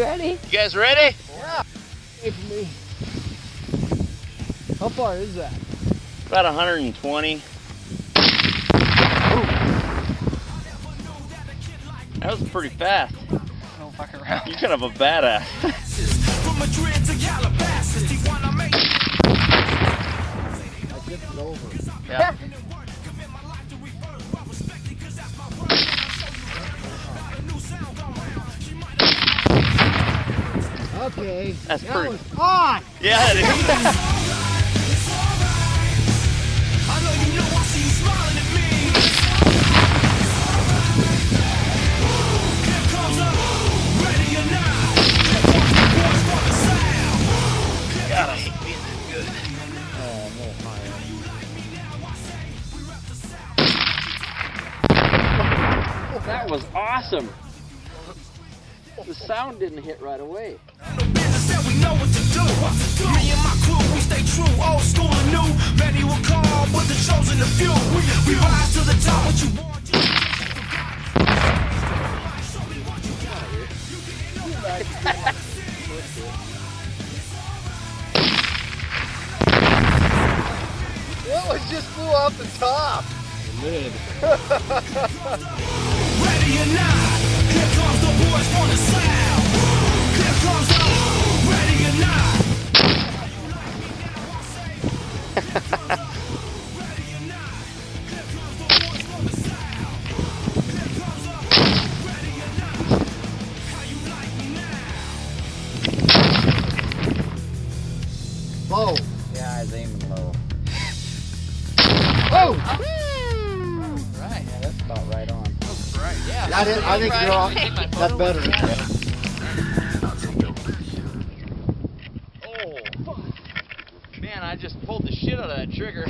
ready? You guys ready? Yeah. Hey, for me. How far is that? About 120. That was pretty fast. Don't fuck around. You're kind of a badass. From Madrid to Calabasas, Tijuana, make I tipped it over. Yeah. Okay. That's that pretty. was on. Yeah, it is. I know you know I see you smiling at me. Here comes up, ready or not. Here comes the boys for the sound. God, I hate being that good. Oh, no higher. That was awesome. The sound didn't hit right away. No business that we know what to do. Me and my crew, we stay true, old school and new. Many will call, but the chosen the few. We rise to the top. What you want? Show me what you got. That was just flew off the top. Lid. Ready or not, here comes the boys for the sound. Here comes the ready or not. Ready or not, here comes the boys for the sound. Here comes the ready or not. How you like me now? Low. Yeah, I was aiming low. Oh! Right. Yeah, that's about right on. Right. Yeah. I think you're on. That's better. Oh, man, I just pulled the shit out of that trigger.